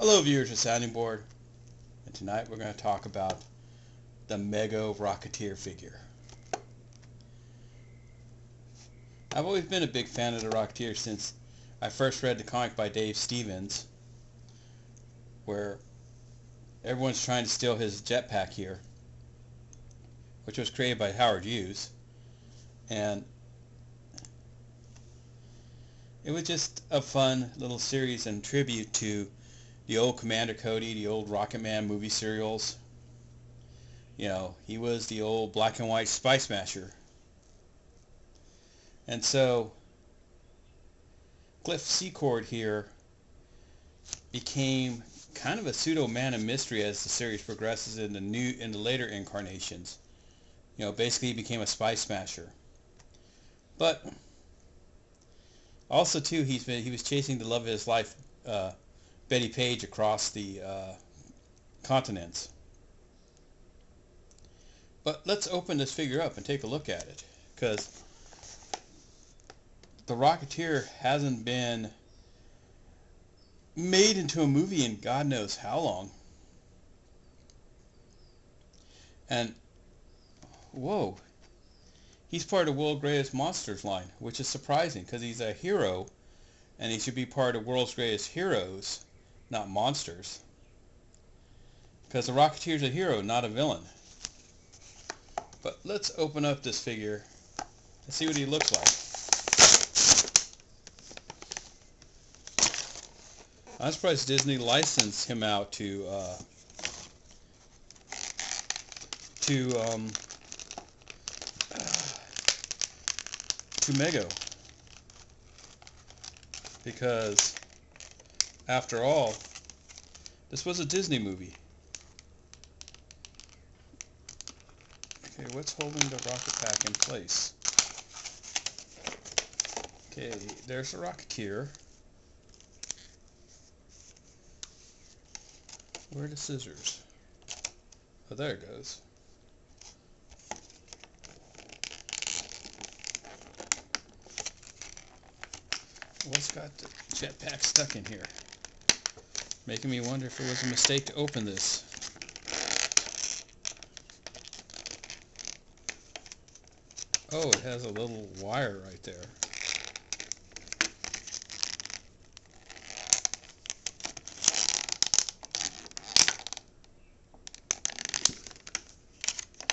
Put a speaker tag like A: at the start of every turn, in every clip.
A: Hello viewers of Sounding Board, and tonight we're going to talk about the MEGO Rocketeer figure. I've always been a big fan of the Rocketeer since I first read the comic by Dave Stevens, where everyone's trying to steal his jetpack here, which was created by Howard Hughes, and it was just a fun little series and tribute to the old Commander Cody, the old Rocket Man movie serials. You know, he was the old black and white spy smasher. And so Cliff Secord here became kind of a pseudo man of mystery as the series progresses in the later incarnations. You know, basically he became a spy smasher. But also too, he was chasing the love of his life, Betty Page, across the continents. But let's open this figure up and take a look at it, because the Rocketeer hasn't been made into a movie in God knows how long. And whoa, he's part of the World's Greatest Monsters line, which is surprising because he's a hero and he should be part of World's Greatest Heroes, not monsters. Because the Rocketeer's a hero, not a villain. But let's open up this figure and see what he looks like. I'm surprised Disney licensed him out to MEGO, because after all, this was a Disney movie. Okay, what's holding the rocket pack in place? Okay, there's the Rocketeer. Where are the scissors? Oh, there it goes. What's got the jetpack stuck in here? Making me wonder if it was a mistake to open this. Oh, it has a little wire right there.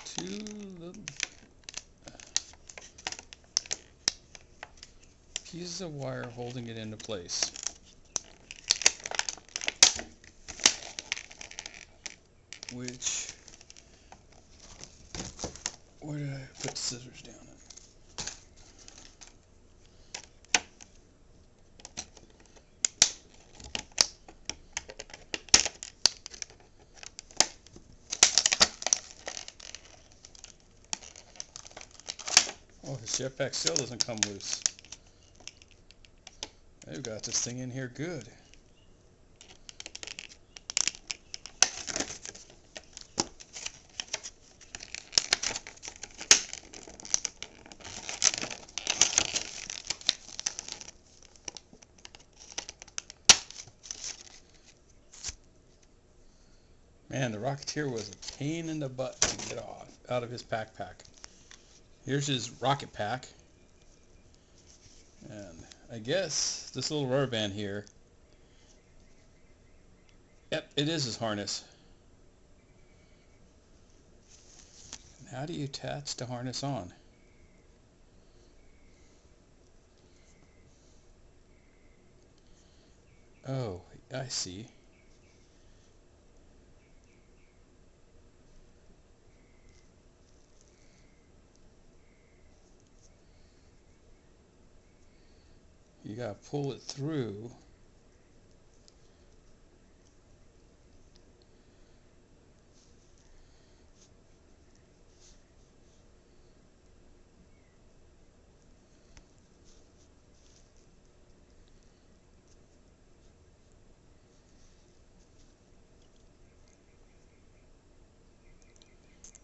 A: Two little pieces of wire holding it into place. Which, where did I put the scissors down? Oh, his jetpack still doesn't come loose. They've got this thing in here good. Man, the Rocketeer was a pain in the butt to get out of his backpack. Here's his rocket pack. And I guess this little rubber band here. Yep, it is his harness. And how do you attach the harness on? Oh, I see. You gotta pull it through.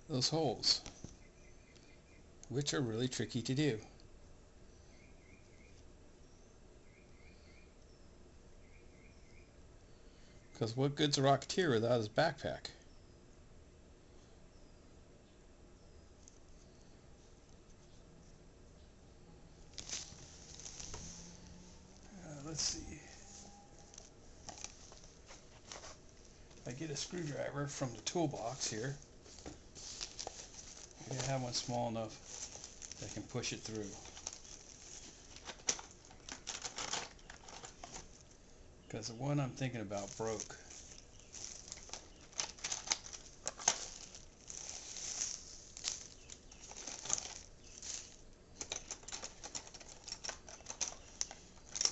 A: Those holes, which are really tricky to do. Because what good's a Rocketeer without his backpack? Let's see. I get a screwdriver from the toolbox here. Maybe I have one small enough that I can push it through. Because the one I'm thinking about broke.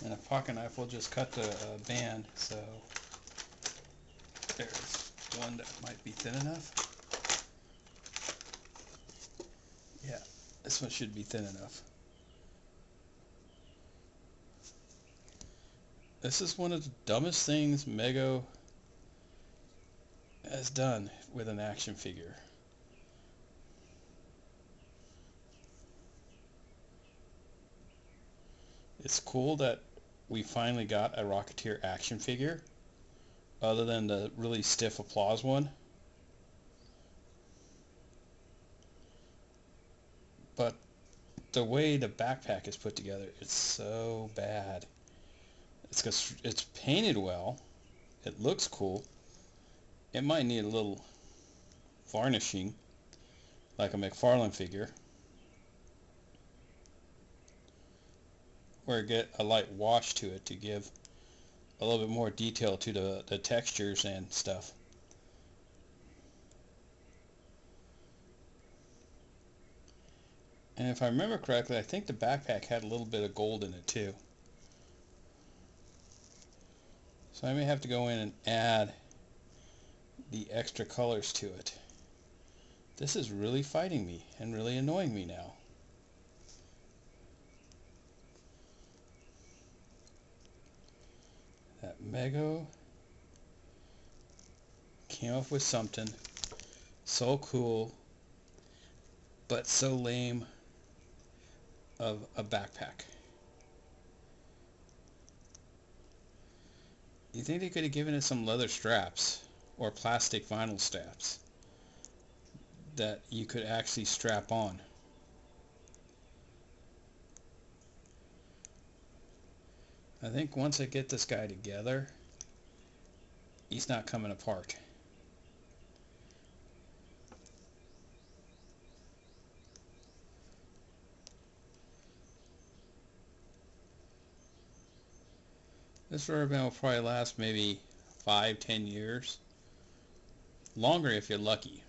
A: And a pocket knife will just cut the band, so there's one that might be thin enough. Yeah, this one should be thin enough. This is one of the dumbest things Mego has done with an action figure. It's cool that we finally got a Rocketeer action figure, other than the really stiff applause one. But the way the backpack is put together, it's so bad. It's because it's painted well. It looks cool. It might need a little varnishing, like a McFarlane figure, or get a light wash to it to give a little bit more detail to the textures and stuff. And if I remember correctly, I think the backpack had a little bit of gold in it too. So I may have to go in and add the extra colors to it. This is really fighting me and really annoying me now. That Mego came up with something so cool, but so lame of a backpack. You think they could have given it some leather straps or plastic vinyl straps that you could actually strap on? I think once I get this guy together, he's not coming apart. This rubber band will probably last maybe 5-10 years. Longer if you're lucky.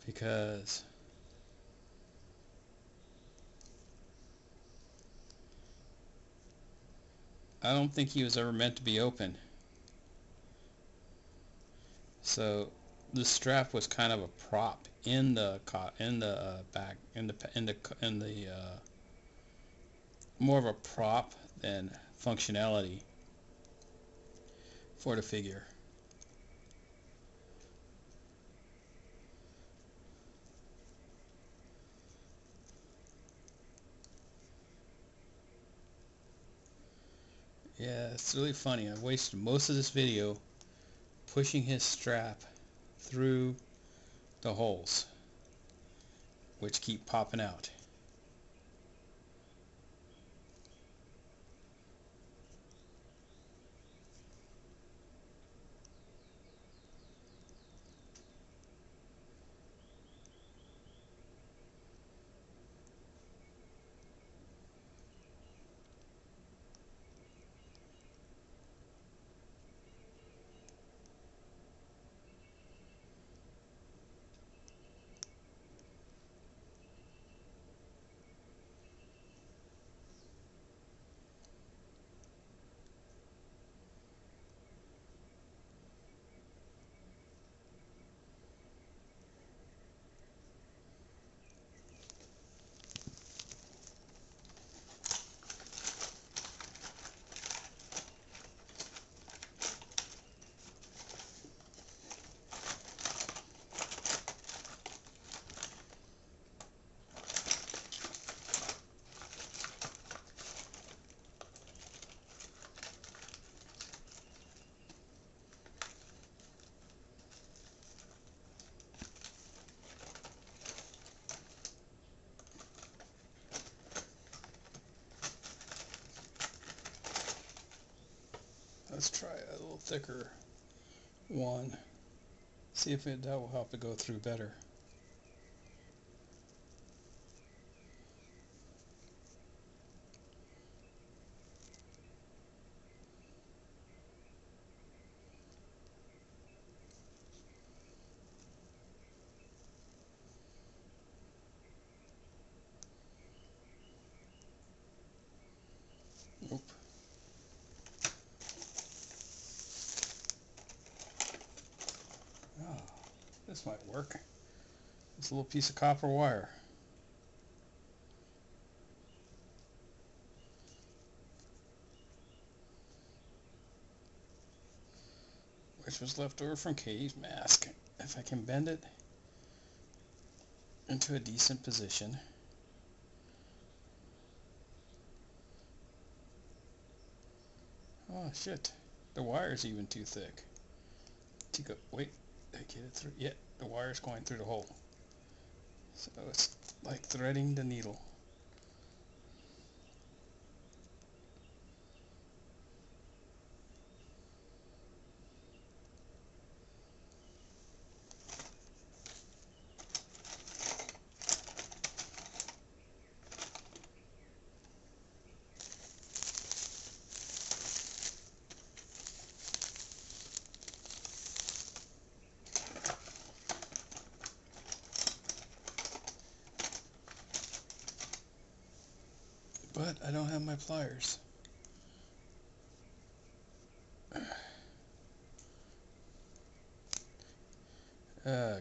A: Because I don't think he was ever meant to be open. So the strap was kind of a prop in the back in the more of a prop than functionality for the figure. Yeah, it's really funny. I've wasted most of this video pushing his strap through the holes, which keep popping out. Let's try a little thicker one. See if that will help it go through better. Nope. Oh, this might work. It's a little piece of copper wire. Which was left over from Katie's mask. If I can bend it into a decent position. Oh shit, the wire's even too thick. To go, wait, I get it through. Yeah, the wire's going through the hole. So it's like threading the needle. But I don't have my pliers.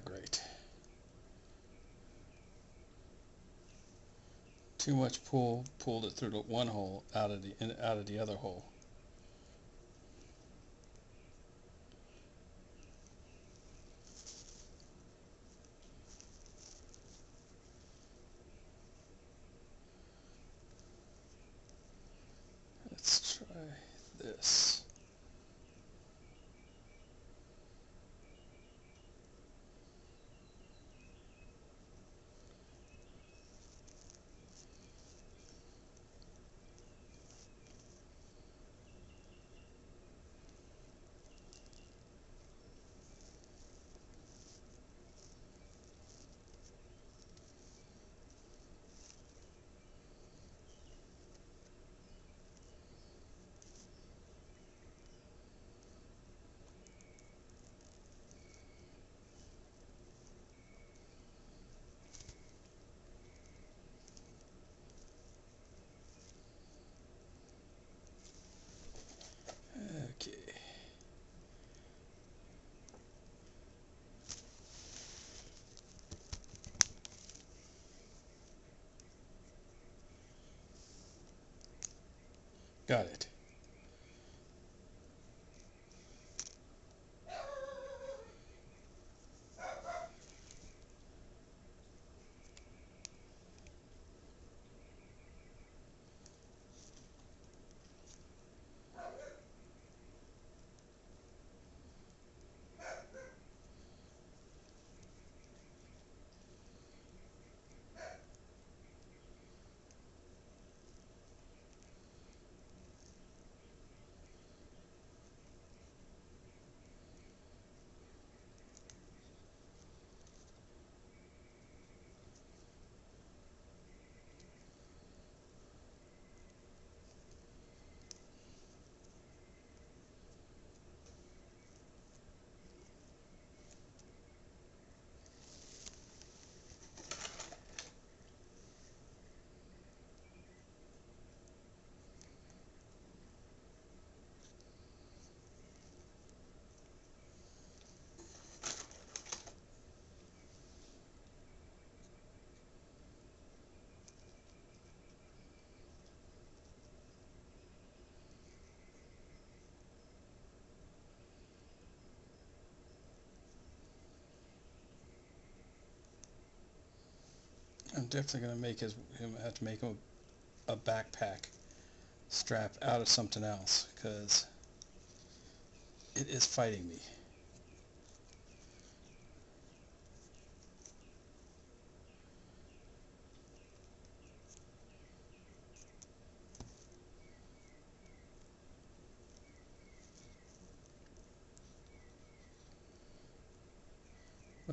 A: Great. Too much pulled it through the one hole out of the other hole. Let's try this. Okay. Got it. I'm definitely going to make him have to make him a backpack strap out of something else because it is fighting me.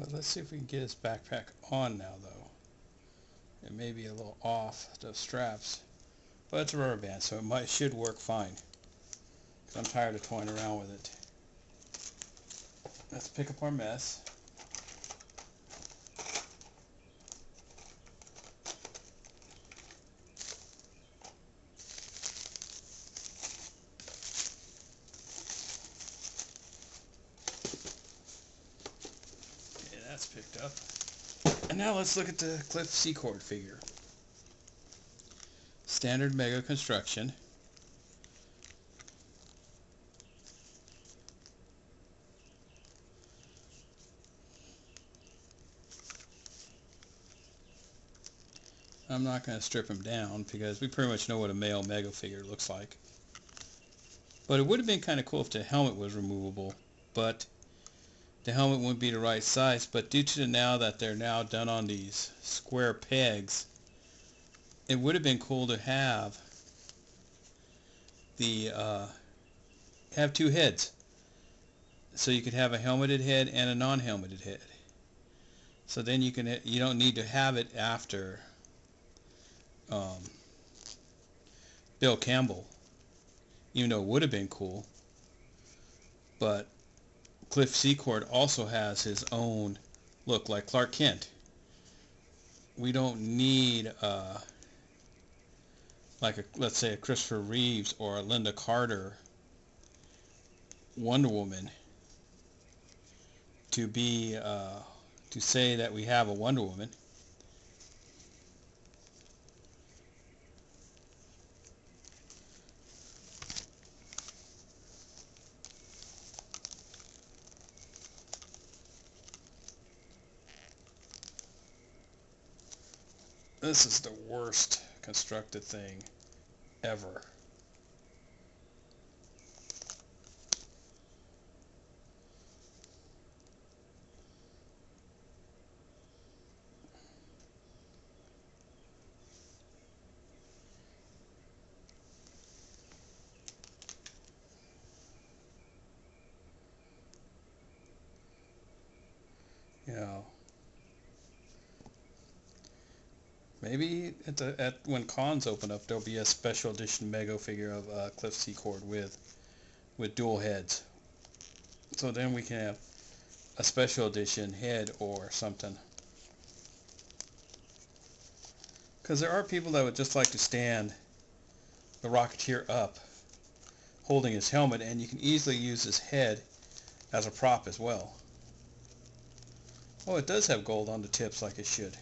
A: But let's see if we can get his backpack on now, though. It may be a little off the straps, but it's a rubber band, so it should work fine. I'm tired of toying around with it. Let's pick up our mess. Okay, that's picked up. And now let's look at the Cliff Secord figure. Standard Mego construction. I'm not going to strip him down because we pretty much know what a male Mego figure looks like. But it would have been kind of cool if the helmet was removable, but the helmet wouldn't be the right size. But due to they're now done on these square pegs, it would have been cool to have the have two heads, so you could have a helmeted head and a non-helmeted head. So then you don't need to have it after Bill Campbell, even though it would have been cool. But Cliff Secord also has his own look like Clark Kent. We don't need let's say a Christopher Reeves or a Linda Carter Wonder Woman to be to say that we have a Wonder Woman. This is the worst constructed thing ever. You know, maybe when cons open up, there'll be a special edition Mego figure of Cliff Secord with dual heads. So then we can have a special edition head or something. Because there are people that would just like to stand the Rocketeer up, holding his helmet, and you can easily use his head as a prop as well. Oh, it does have gold on the tips like it should.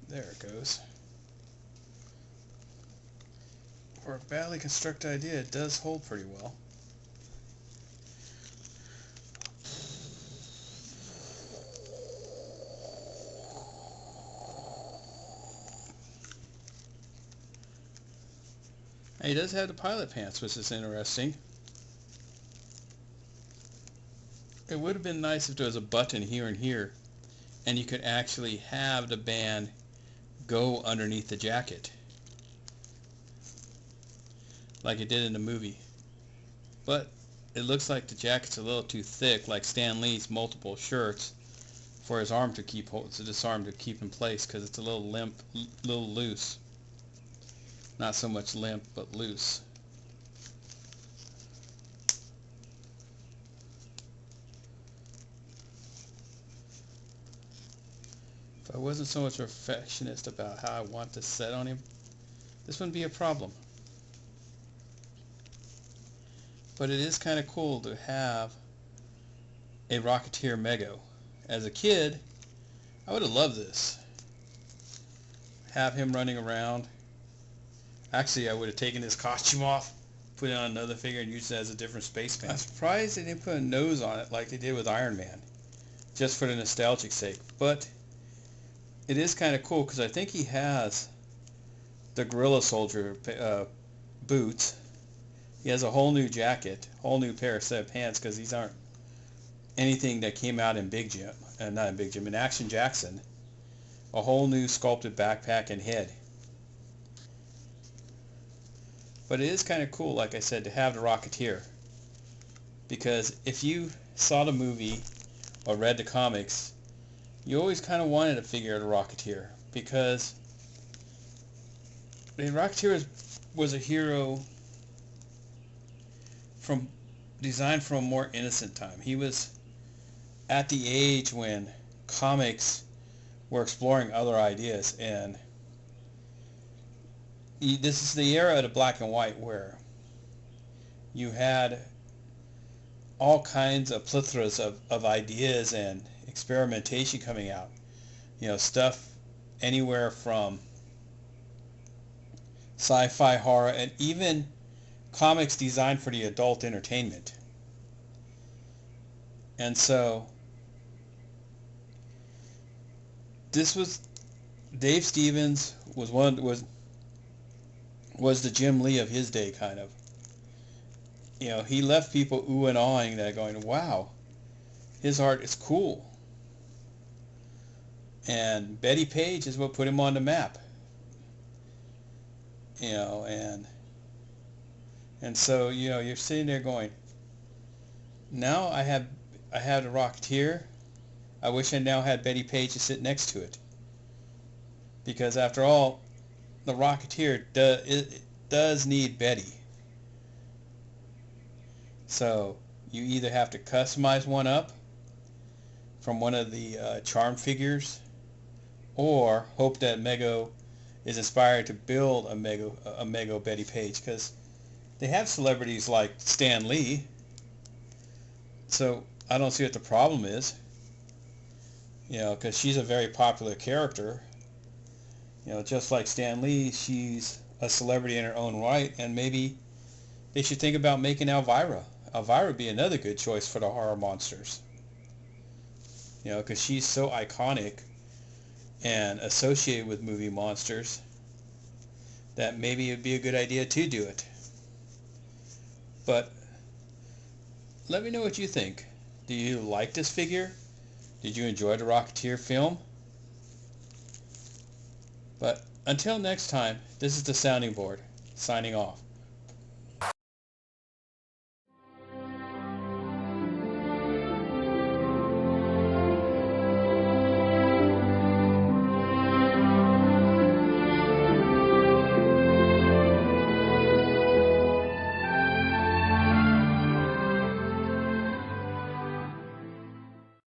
A: There it goes. For a badly constructed idea, it does hold pretty well. And he does have the pilot pants, which is interesting. It would have been nice if there was a button here and here, and you could actually have the band go underneath the jacket, like it did in the movie. But it looks like the jacket's a little too thick, like Stan Lee's multiple shirts, for his arm to this arm to keep in place, because it's a little limp, little loose. Not so much limp, but loose. If I wasn't so much perfectionist about how I want this set on him, this wouldn't be a problem. But it is kind of cool to have a Rocketeer Mego. As a kid, I would have loved this. Have him running around. Actually, I would have taken his costume off, put it on another figure, and used it as a different space man. I'm surprised they didn't put a nose on it like they did with Iron Man, just for the nostalgic sake. But it is kind of cool because I think he has the Gorilla Soldier boots. He has a whole new jacket, whole new pair of set of pants, because these aren't anything that came out in Big Jim, not in Big Jim, in Action Jackson. A whole new sculpted backpack and head. But it is kind of cool, like I said, to have the Rocketeer. Because if you saw the movie or read the comics, you always kind of wanted a figure of the Rocketeer. Because the Rocketeer was a hero designed from a more innocent time. He was at the age when comics were exploring other ideas, and this is the era of the black and white where you had all kinds of plethoras of ideas and experimentation coming out. Stuff anywhere from sci-fi, horror, and even comics designed for the adult entertainment. And so this was Dave Stevens was the Jim Lee of his day, kind of. He left people ooh and ahhing that, going, wow, his art is cool. And Betty Page is what put him on the map. And so you're sitting there going, now I have the Rocketeer. I wish I now had Betty Page to sit next to it, because after all, the Rocketeer does need Betty. So you either have to customize one up from one of the charm figures, or hope that Mego is inspired to build a Mego Betty Page, because they have celebrities like Stan Lee. So I don't see what the problem is. Because she's a very popular character. Just like Stan Lee, she's a celebrity in her own right, and maybe they should think about making Elvira. Elvira would be another good choice for the horror monsters. Because she's so iconic and associated with movie monsters that maybe it'd be a good idea to do it. But let me know what you think. Do you like this figure? Did you enjoy the Rocketeer film? But until next time, this is the Sounding Board, signing off.